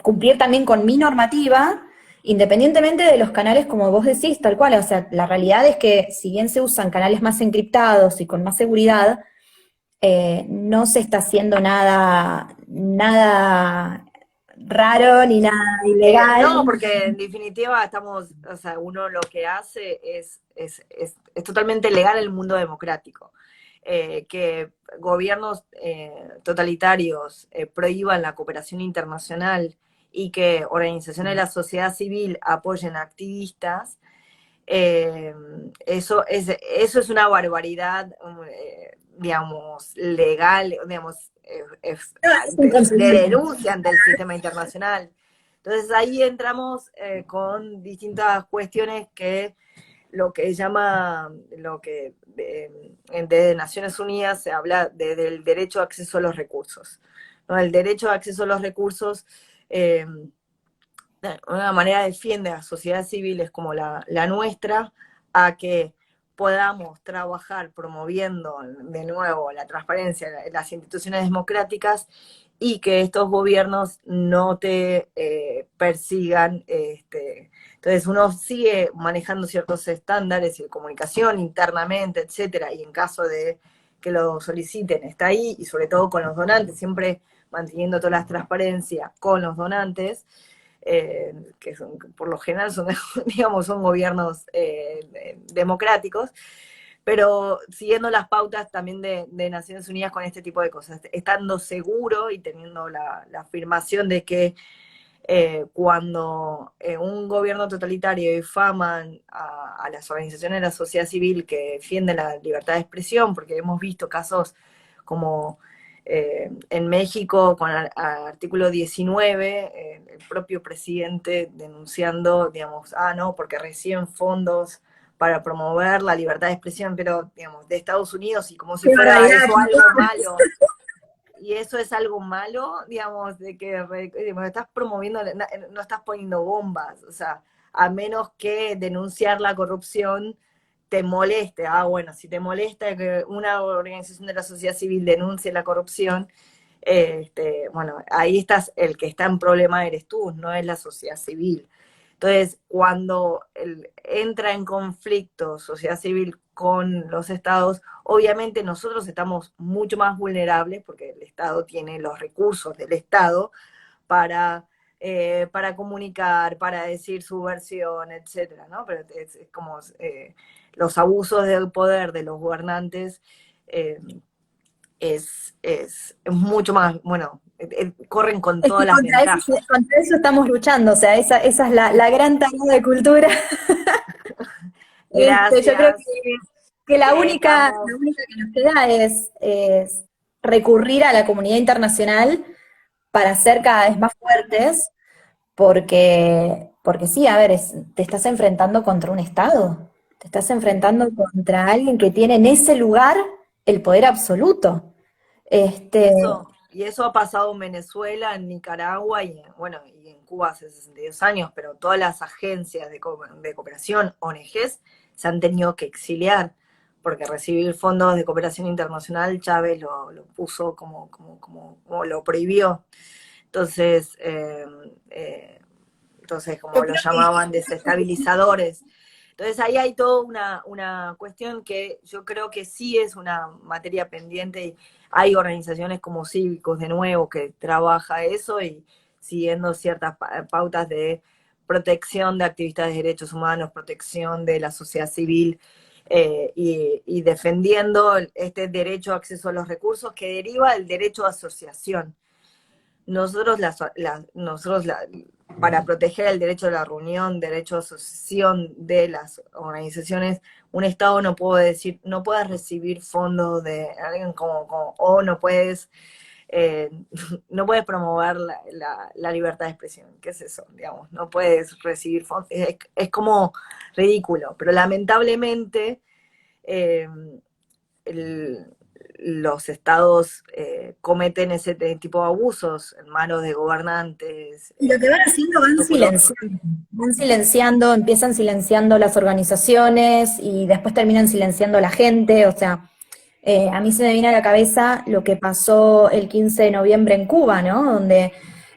cumplir también con mi normativa, independientemente de los canales, como vos decís, tal cual. O sea, la realidad es que si bien se usan canales más encriptados y con más seguridad, no se está haciendo nada raro ni nada ilegal. no, porque en definitiva estamos, o sea, uno lo que hace es totalmente legal en el mundo democrático. Que gobiernos totalitarios prohíban la cooperación internacional y que organizaciones de la sociedad civil apoyen a activistas, eh, eso es una barbaridad, digamos, legal, digamos, No, es de inconcebible. denuncia ante el sistema internacional. Entonces ahí entramos con distintas cuestiones que lo que llama, lo que de Naciones Unidas se habla del derecho a acceso a los recursos, ¿no? El derecho a acceso a los recursos, eh, de una manera defiende a sociedades civiles como la nuestra a que podamos trabajar promoviendo de nuevo la transparencia en las instituciones democráticas y que estos gobiernos no te persigan. Entonces uno sigue manejando ciertos estándares de comunicación internamente, etcétera, y en caso de que lo soliciten está ahí, y sobre todo con los donantes, siempre manteniendo toda la transparencia con los donantes, que son, por lo general son, digamos, son gobiernos democráticos, pero siguiendo las pautas también de Naciones Unidas con este tipo de cosas, estando seguro y teniendo la afirmación de que cuando un gobierno totalitario difaman a las organizaciones de la sociedad civil que defienden la libertad de expresión, porque hemos visto casos como en México con el artículo 19, el propio presidente denunciando, digamos, no, porque reciben fondos para promover la libertad de expresión, pero, digamos, de Estados Unidos, y como si Qué fuera barbaridad. eso algo malo, y eso es algo malo, digamos, de que digamos, estás promoviendo, no estás poniendo bombas, o sea, a menos que denunciar la corrupción te moleste. Bueno, si te molesta que una organización de la sociedad civil denuncie la corrupción, bueno, ahí estás, el que está en problema eres tú, no es la sociedad civil. Entonces, cuando entra en conflicto sociedad civil con los estados, obviamente nosotros estamos mucho más vulnerables porque el Estado tiene los recursos del Estado para comunicar, para decir su versión, etcétera, ¿no? Pero es como los abusos del poder de los gobernantes, eh, es mucho más, bueno, corren con Es todas que las ventajas. contra eso estamos luchando, o sea, esa es la gran tarea de cultura. Yo creo Gracias. que Estamos, la única que nos queda es recurrir a la comunidad internacional para ser cada vez más fuertes, porque sí, a ver, te estás enfrentando contra un Estado, te estás enfrentando contra alguien que tiene en ese lugar el poder absoluto. Este, y eso ha pasado en Venezuela, en Nicaragua y bueno, y en Cuba hace 62 años, pero todas las agencias de cooperación, ONGs, se han tenido que exiliar, porque recibir fondos de cooperación internacional Chávez lo puso como lo prohibió. Entonces, yo como lo creo que llamaban, desestabilizadores. Entonces ahí hay toda una cuestión que yo creo que sí es una materia pendiente y hay organizaciones como Cívicos de nuevo que trabaja eso y siguiendo ciertas pautas de protección de activistas de derechos humanos, protección de la sociedad civil y defendiendo este derecho a acceso a los recursos que deriva del derecho a asociación. Nosotros, para proteger el derecho a la reunión, derecho a asociación de las organizaciones, un Estado no puede decir, no puedes recibir fondos de alguien o no puedes, eh, no puedes promover la libertad de expresión. ¿Qué es eso? Digamos, no puedes recibir fondos. Es como ridículo, pero lamentablemente eh, el, los estados cometen ese tipo de abusos en manos de gobernantes y lo que van haciendo, escrupulosos. van silenciando, empiezan silenciando las organizaciones y después terminan silenciando a la gente, o sea, a mí se me viene a la cabeza lo que pasó el 15 de noviembre en Cuba, ¿no? Donde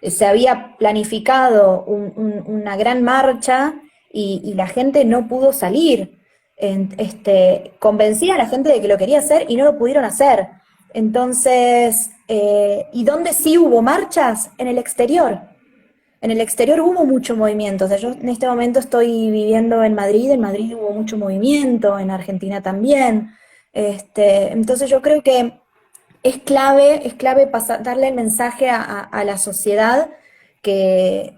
se había planificado una gran marcha y la gente no pudo salir. Convencía a la gente de que lo quería hacer y no lo pudieron hacer. Entonces, ¿y dónde sí hubo marchas? En el exterior. En el exterior hubo mucho movimiento. O sea, yo en este momento estoy viviendo en Madrid hubo mucho movimiento, en Argentina también. Entonces yo creo que es clave darle el mensaje a la sociedad que,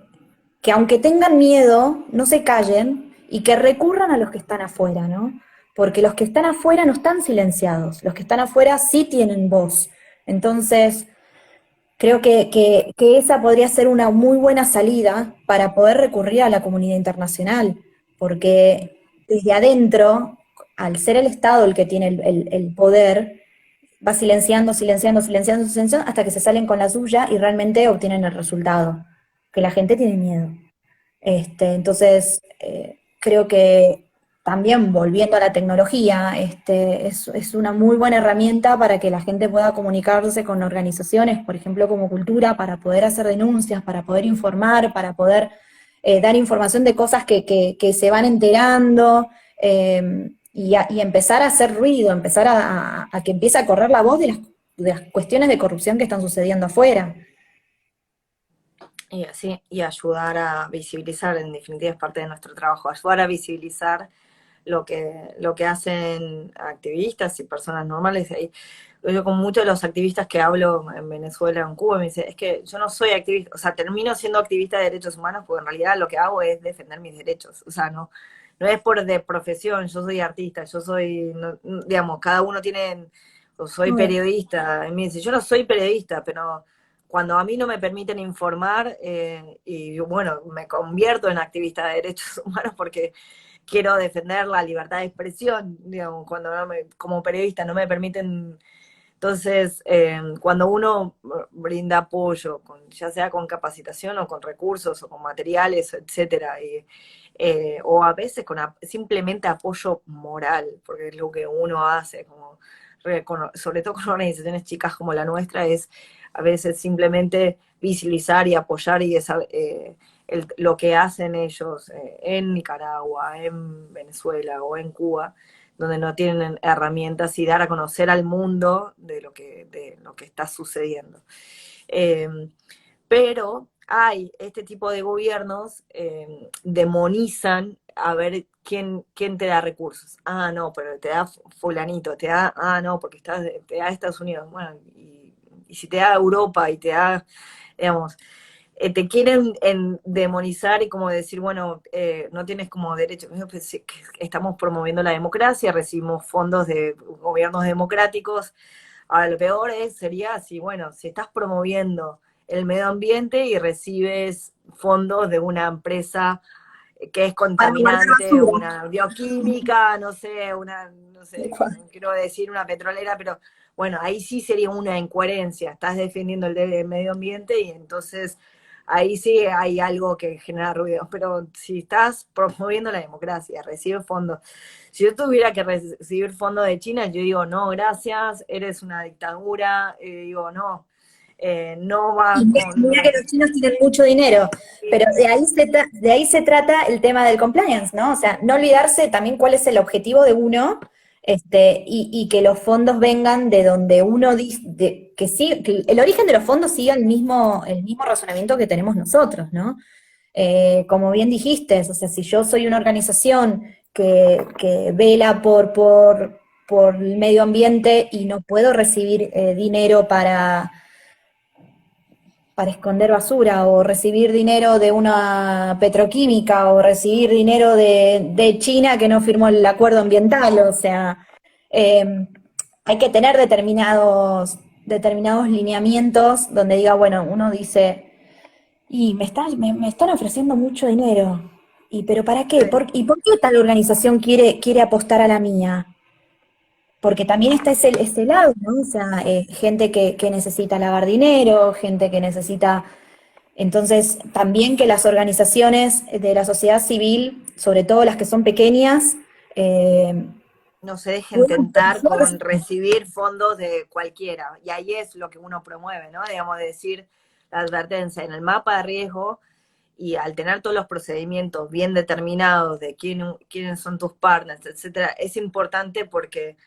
que aunque tengan miedo, no se callen y que recurran a los que están afuera, ¿no? Porque los que están afuera no están silenciados, los que están afuera sí tienen voz. Entonces, creo que esa podría ser una muy buena salida para poder recurrir a la comunidad internacional, porque desde adentro, al ser el Estado el que tiene el poder, va silenciando, silenciando, silenciando, silenciando, hasta que se salen con la suya y realmente obtienen el resultado, que la gente tiene miedo. Entonces, creo que también volviendo a la tecnología, es una muy buena herramienta para que la gente pueda comunicarse con organizaciones, por ejemplo, como Cultura, para poder hacer denuncias, para poder informar, para poder dar información de cosas que se van enterando y empezar a hacer ruido, empezar a que empiece a correr la voz de las cuestiones de corrupción que están sucediendo afuera. Y así, y ayudar a visibilizar, en definitiva es parte de nuestro trabajo, ayudar a visibilizar lo que hacen activistas y personas normales. Y yo con muchos de los activistas que hablo en Venezuela, en Cuba, me dicen, es que yo no soy activista, o sea, termino siendo activista de derechos humanos porque en realidad lo que hago es defender mis derechos, o sea, no es por de profesión, yo soy artista, yo soy, digamos, cada uno tiene, o soy periodista, y me dice, yo no soy periodista, pero cuando a mí no me permiten informar, y bueno, me convierto en activista de derechos humanos porque quiero defender la libertad de expresión, digamos, cuando como periodista no me permiten. Entonces, cuando uno brinda apoyo, ya sea con capacitación o con recursos o con materiales, etcétera, o a veces con simplemente apoyo moral, porque es lo que uno hace, como sobre todo con organizaciones chicas como la nuestra, es a veces simplemente visibilizar y apoyar lo que hacen ellos en Nicaragua, en Venezuela o en Cuba, donde no tienen herramientas y dar a conocer al mundo de lo que está sucediendo. Eh, pero hay este tipo de gobiernos demonizan a ver quién te da recursos. Ah, no, pero te da fulanito, te da, no, porque te da Estados Unidos. Bueno, si te da Europa y te da, digamos, te quieren demonizar y como decir, bueno, no tienes como derecho. Pues, sí, que estamos promoviendo la democracia, recibimos fondos de gobiernos democráticos. Ahora, lo peor sería si, bueno, si estás promoviendo el medio ambiente y recibes fondos de una empresa que es Para guardar contaminante, basura. una bioquímica, no sé, no sé, no quiero decir una petrolera, pero bueno, ahí sí sería una incoherencia. Estás defendiendo el medio ambiente y entonces ahí sí hay algo que genera ruido. Pero si estás promoviendo la democracia, recibes fondos. Si yo tuviera que recibir fondos de China, yo digo, no, gracias, eres una dictadura, digo, no, no Y va mira con... que los chinos tienen mucho dinero, pero de ahí se trata el tema del compliance, ¿no? O sea, no olvidarse también cuál es el objetivo de uno, y que los fondos vengan de donde uno dice, que sí, que el origen de los fondos siga el mismo razonamiento que tenemos nosotros, ¿no? Como bien dijiste, o sea, si yo soy una organización que vela por el medio ambiente y no puedo recibir dinero para esconder basura o recibir dinero de una petroquímica o recibir dinero de China que no firmó el acuerdo ambiental. O sea, eh, hay que tener determinados lineamientos donde diga, bueno, uno dice, y me están ofreciendo mucho dinero. ¿Y pero para qué? Sí. ¿Y por qué tal organización quiere apostar a la mía? Porque también está ese lado, ¿no? O sea, gente que necesita lavar dinero, gente que necesita entonces, también que las organizaciones de la sociedad civil, sobre todo las que son pequeñas, eh, No se dejen puedan tentar pensar. con recibir fondos de cualquiera. Y ahí es lo que uno promueve, ¿no? Digamos, decir la advertencia en el mapa de riesgo y al tener todos los procedimientos bien determinados de quiénes son tus partners, etcétera, es importante porque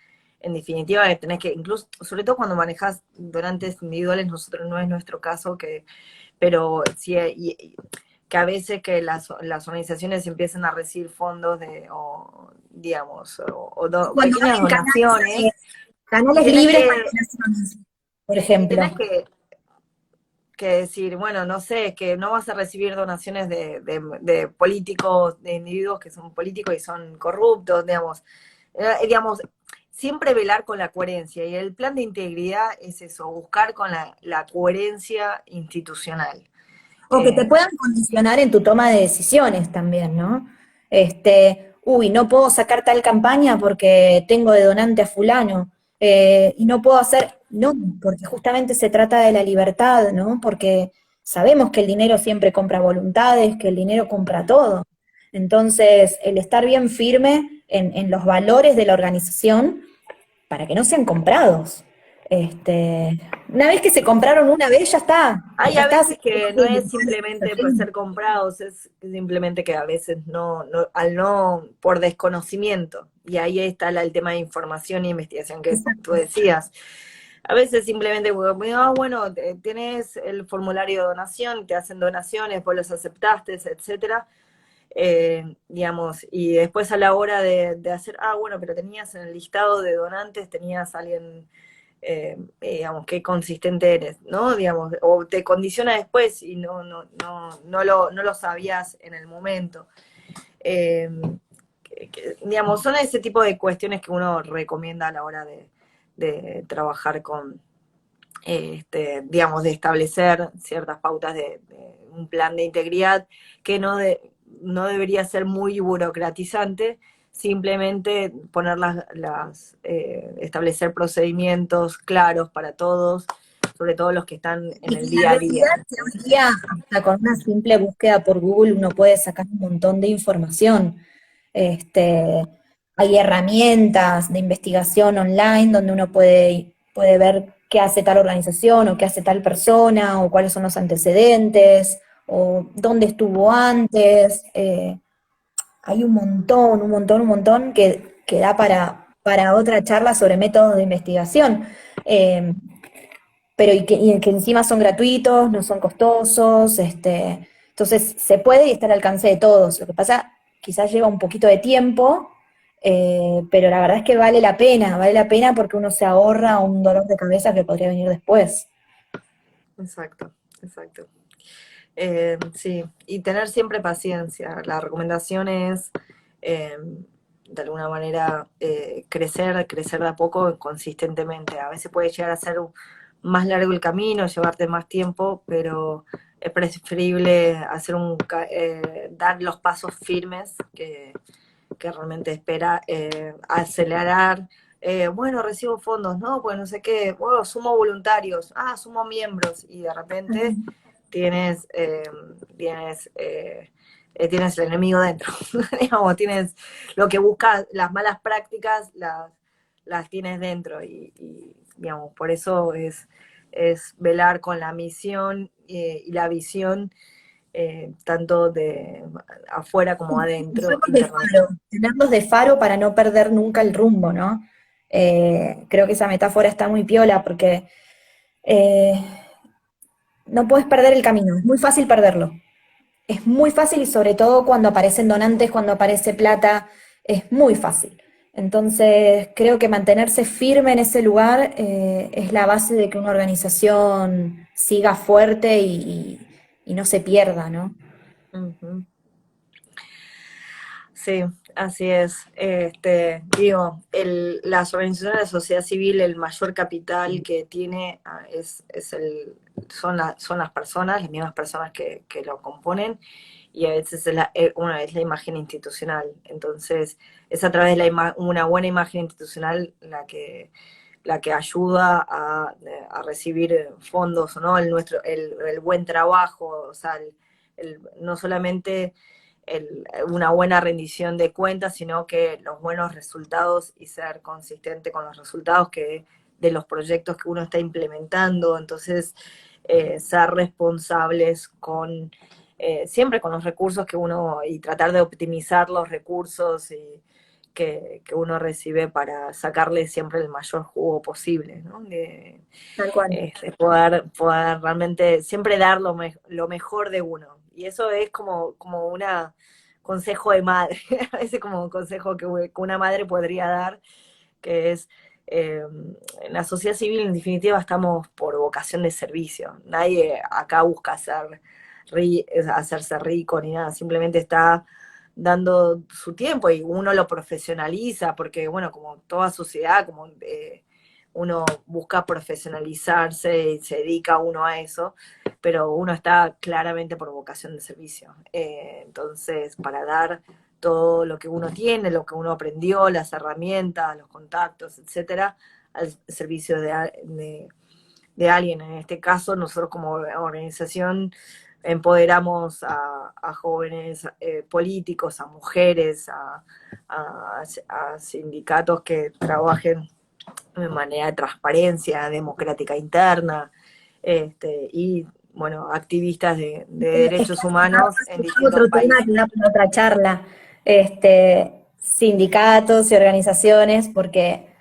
en definitiva tenés que, incluso, sobre todo cuando manejas donantes individuales, nosotros no es nuestro caso, pero sí, que a veces que las organizaciones empiezan a recibir fondos o digamos, Cuando pequeñas abren donaciones, y canales tenés libres para que, donaciones, por y ejemplo. tenés que decir, bueno, no sé, que no vas a recibir donaciones de políticos, de individuos que son políticos y son corruptos, digamos. Digamos, siempre velar con la coherencia. Y el plan de integridad es eso, buscar con la coherencia institucional. O que te Eh, puedan condicionar en tu toma de decisiones también, ¿no? No puedo sacar tal campaña porque tengo de donante a fulano, y no puedo hacer, no, porque justamente se trata de la libertad, ¿no? Porque sabemos que el dinero siempre compra voluntades, que el dinero compra todo. Entonces, el estar bien firme en los valores de la organización para que no sean comprados. Una vez que se compraron una vez, Hay ya a está, veces que no es simplemente por ser comprados, es simplemente que a veces al no, por desconocimiento, y ahí está el tema de información e investigación que tú Exacto. decías. A veces simplemente, bueno, tienes el formulario de donación, te hacen donaciones, vos los aceptaste, etcétera, digamos, y después a la hora de hacer, bueno, pero tenías en el listado de donantes, tenías a alguien, digamos, qué consistente eres, ¿no? Digamos, o te condiciona después y no lo sabías en el momento. Eh, digamos, son ese tipo de cuestiones que uno recomienda a la hora de trabajar con, digamos, de establecer ciertas pautas de un plan de integridad que no debería ser muy burocratizante, simplemente poner establecer procedimientos claros para todos, sobre todo los que están en Y que el la día a realidad día. es que hoy día, hasta con una simple búsqueda por Google, uno puede sacar un montón de información. Este, Hay herramientas de investigación online donde uno puede ver qué hace tal organización o qué hace tal persona o cuáles son los antecedentes o dónde estuvo antes. Hay un montón que da para otra charla sobre métodos de investigación. Eh, pero y que encima son gratuitos, no son costosos, entonces se puede y está al alcance de todos. Lo que pasa, quizás lleva un poquito de tiempo, pero la verdad es que vale la pena porque uno se ahorra un dolor de cabeza que podría venir después. exacto, exacto. Sí, y tener siempre paciencia. La recomendación es, eh, de alguna manera, crecer de a poco consistentemente. A veces puede llegar a ser más largo el camino, llevarte más tiempo, pero es preferible hacer dar los pasos firmes que realmente espera, acelerar. Bueno, recibo fondos, ¿no? Pues no sé qué, bueno, sumo voluntarios, sumo miembros, y de repente tienes, tienes el enemigo dentro. Digamos, tienes lo que buscas, las malas prácticas las tienes dentro, digamos, por eso es velar con la misión y la visión, tanto de afuera como adentro, Usarlos de internamente. faro, tenerlos de faro para no perder nunca el rumbo, ¿no? Creo que esa metáfora está muy piola porque eh, no puedes perder el camino, es muy fácil perderlo. Es muy fácil y sobre todo cuando aparecen donantes, cuando aparece plata, es muy fácil. Entonces, creo que mantenerse firme en ese lugar es la base de que una organización siga fuerte y no se pierda, ¿no? Ujú. Sí, así es. Digo, las organizaciones de la sociedad civil, el mayor capital que tiene, son las personas, las mismas personas que lo componen, y a veces una es la imagen institucional. Entonces, es a través de una buena imagen institucional la que ayuda a recibir fondos, ¿no? El buen trabajo, o sea, no solamente una buena rendición de cuentas, sino que los buenos resultados y ser consistente con los resultados de los proyectos que uno está implementando. Entonces, ser responsables siempre con los recursos y tratar de optimizar los recursos que uno recibe para sacarle siempre el mayor jugo posible, ¿no? Tal cual. Poder realmente siempre dar lo mejor de uno. Y eso es como una consejo de madre, a veces como un consejo que una madre podría dar, que es, eh, en la sociedad civil en definitiva estamos por vocación de servicio. Nadie acá busca hacerse rico ni nada, simplemente está dando su tiempo, y uno lo profesionaliza, porque bueno, como toda sociedad, uno busca profesionalizarse y se dedica uno a eso, pero uno está claramente por vocación de servicio. Entonces, para dar todo lo que uno tiene, lo que uno aprendió, las herramientas, los contactos, etcétera, al servicio de alguien. En este caso, nosotros como organización empoderamos a jóvenes, políticos, a mujeres, a sindicatos que trabajen de manera de transparencia democrática interna, y bueno, activistas de derechos humanos en distintos Otro tema países. que da para otra charla, sindicatos y organizaciones, porque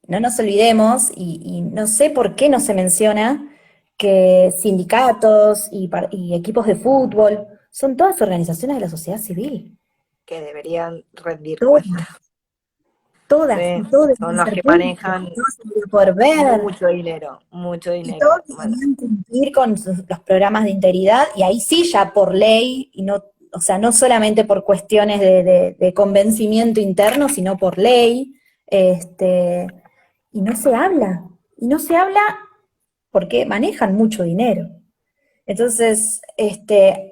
no nos olvidemos, y no sé por qué no se menciona, que sindicatos y equipos de fútbol son todas organizaciones de la sociedad civil. Que deberían rendir Todas, cuentas. todas, Sí, y todo son debería los ser que público, manejan todo se debería poder ver, mucho dinero, mucho y dinero. todos deberían cumplir con los programas de integridad, y ahí sí ya por ley, y no, o sea, no solamente por cuestiones de convencimiento interno, sino por ley, y no se habla, y no se habla porque manejan mucho dinero. Entonces,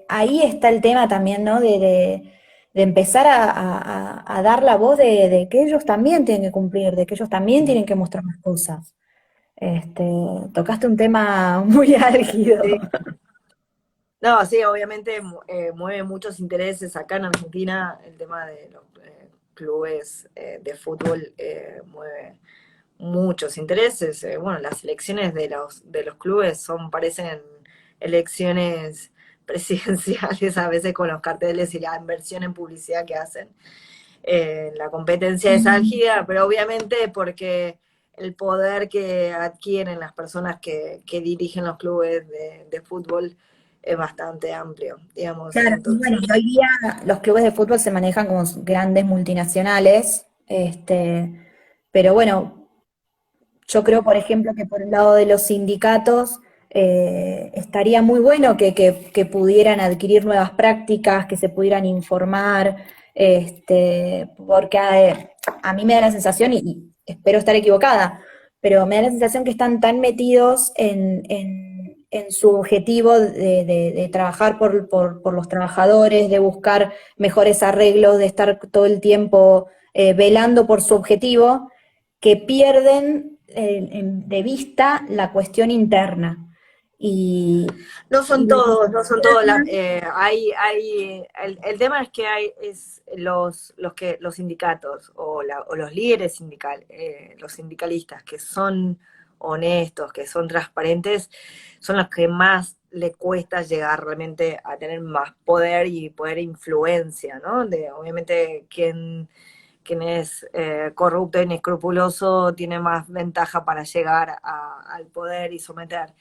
ahí está el tema también, ¿no? De empezar a dar la voz de que ellos también tienen que cumplir, de que ellos también tienen que mostrar las cosas. Este, tocaste un tema muy álgido. Sí. No, sí, obviamente mueve muchos intereses. Acá en Argentina el tema de los clubes de fútbol mueve muchos intereses. Bueno, las elecciones de los clubes parecen elecciones presidenciales a veces, con los carteles y la inversión en publicidad que hacen. La competencia es álgida, pero obviamente porque el poder que adquieren las personas que dirigen los clubes de fútbol es bastante amplio, digamos. Claro, y bueno, Entonces, y hoy día los clubes de fútbol se manejan como grandes multinacionales, pero bueno, yo creo, por ejemplo, que por el lado de los sindicatos, estaría muy bueno que pudieran adquirir nuevas prácticas, que se pudieran informar, porque a mí me da la sensación, y espero estar equivocada, pero me da la sensación que están tan metidos en su objetivo de trabajar por los trabajadores, de buscar mejores arreglos, de estar todo el tiempo velando por su objetivo, que pierden de vista la cuestión interna. Y, No son y la todos, no son todos. interna, El tema es que hay los sindicatos o los líderes los sindicalistas que son honestos, que son transparentes, son los que más le cuesta llegar realmente a tener más poder y poder influencia, ¿no? Obviamente quien es corrupto e inescrupuloso tiene más ventaja para llegar al poder y someter.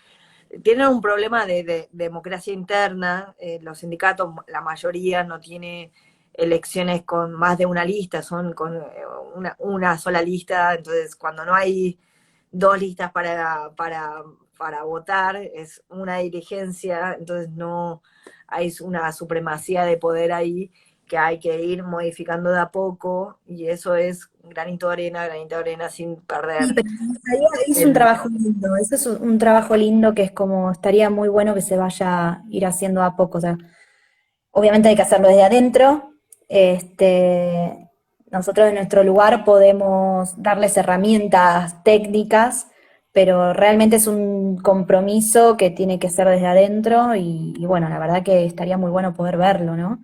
Tienen un problema de democracia interna, los sindicatos, la mayoría no tiene elecciones con más de una lista, son con una sola lista, entonces cuando no hay dos listas para votar, es una dirigencia, entonces no hay una supremacía de poder ahí que hay que ir modificando de a poco, y eso es granito de arena sin sí, perder pero me gustaría, es un el... trabajo lindo, eso es un trabajo lindo que es como, estaría muy bueno que se vaya a ir haciendo a poco, o sea, obviamente hay que hacerlo desde adentro, nosotros en nuestro lugar podemos darles herramientas técnicas, pero realmente es un compromiso que tiene que ser desde adentro y bueno, la verdad que estaría muy bueno poder verlo, ¿no?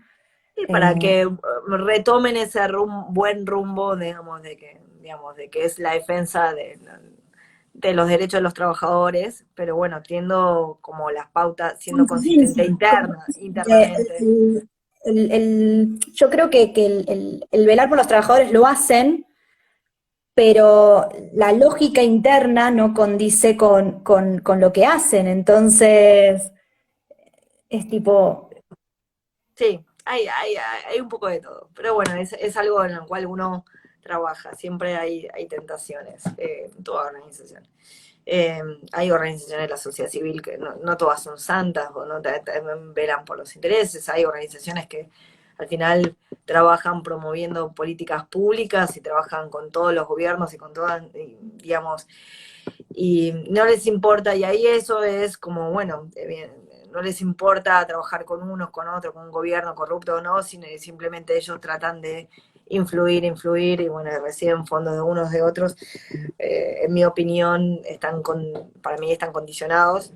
Sí, para Eh, que retomen ese buen rumbo, digamos, de que es la defensa de los derechos de los trabajadores, pero bueno, tiendo como las pautas, siendo Con consistente coherencia, con coherencia. internamente. Yo creo que el velar por los trabajadores lo hacen, pero la lógica interna no condice con lo que hacen. Entonces, es tipo, Sí, hay un poco de todo, pero bueno, es algo en lo cual uno trabaja, siempre hay tentaciones en toda organización. Eh, Hay organizaciones de la sociedad civil que no todas son santas o no velan por los intereses, hay organizaciones que al final trabajan promoviendo políticas públicas y trabajan con todos los gobiernos y con todas, digamos, y no les importa, y ahí eso es como, bueno, bien, no les importa trabajar con unos, con otros, con un gobierno corrupto o no, sino simplemente ellos tratan de influir, y bueno, reciben fondos de unos de otros. En mi opinión, para mí están condicionados.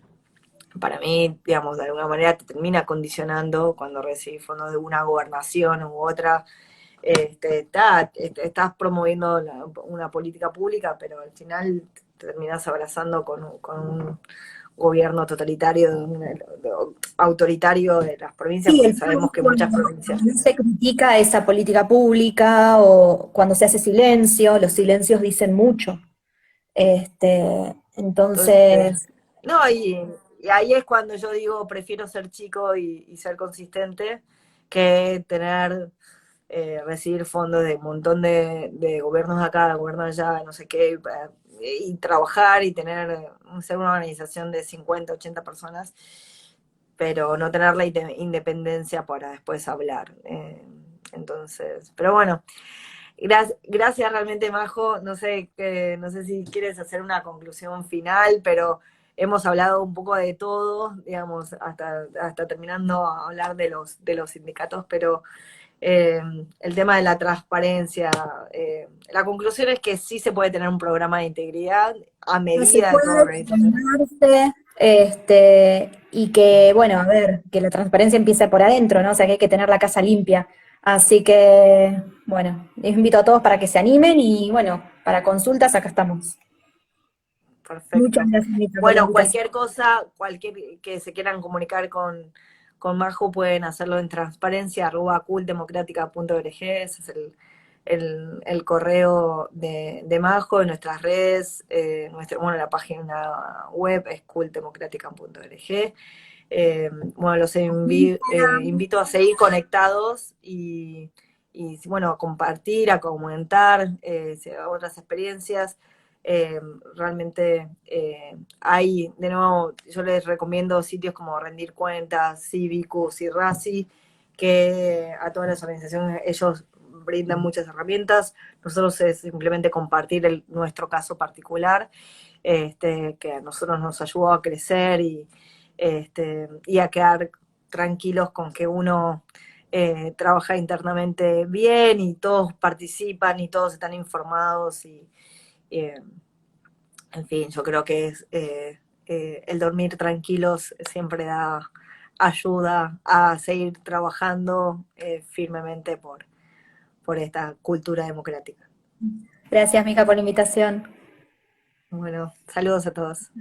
Para mí, digamos, de alguna manera te termina condicionando cuando recibís fondos de una gobernación u otra. Estás promoviendo una política pública, pero al final te terminas abrazando con un gobierno totalitario, autoritario de las provincias, sí, porque el tema sabemos es que muchas cuando provincias... no se critica esa política pública o cuando se hace silencio, los silencios dicen mucho. Entonces, Entonces, no, y ahí es cuando yo digo, prefiero ser chico y ser consistente que tener, recibir fondos de un montón de gobiernos acá, de gobiernos allá, no sé qué, y trabajar y ser una organización de 50 80 personas, pero no tener la independencia para después hablar. Entonces, pero bueno, gracias realmente, Majo. No sé si quieres hacer una conclusión final, pero hemos hablado un poco de todo, digamos, hasta terminando a hablar de los sindicatos, pero eh, el tema de la transparencia, la conclusión es que sí se puede tener un programa de integridad a no se medida de toda puede organización. formarse, y que, bueno, a ver, que la transparencia empieza por adentro, ¿no? O sea, que hay que tener la casa limpia. Así que, bueno, les invito a todos para que se animen y, bueno, para consultas acá estamos. Muchas Perfecto. gracias, Anita, por la Bueno, invitación. cualquier cosa, cualquier que se quieran comunicar con Majo, pueden hacerlo en transparencia@cultdemocratica.org. Ese es el correo de Majo. En nuestras redes, bueno, la página web es cultdemocratica.org. Bueno, invito a seguir conectados y bueno, a compartir, a comentar otras experiencias. realmente hay, de nuevo, yo les recomiendo sitios como Rendir Cuentas, Civicus y RACI, que a todas las organizaciones ellos brindan muchas herramientas. Nosotros es simplemente compartir nuestro caso particular, que a nosotros nos ayudó a crecer y a quedar tranquilos con que uno trabaja internamente bien y todos participan y todos están informados eh, en fin, yo creo que el dormir tranquilos siempre ayuda a seguir trabajando firmemente por esta cultura democrática. Gracias, Mica, por la invitación. Bueno, saludos a todos.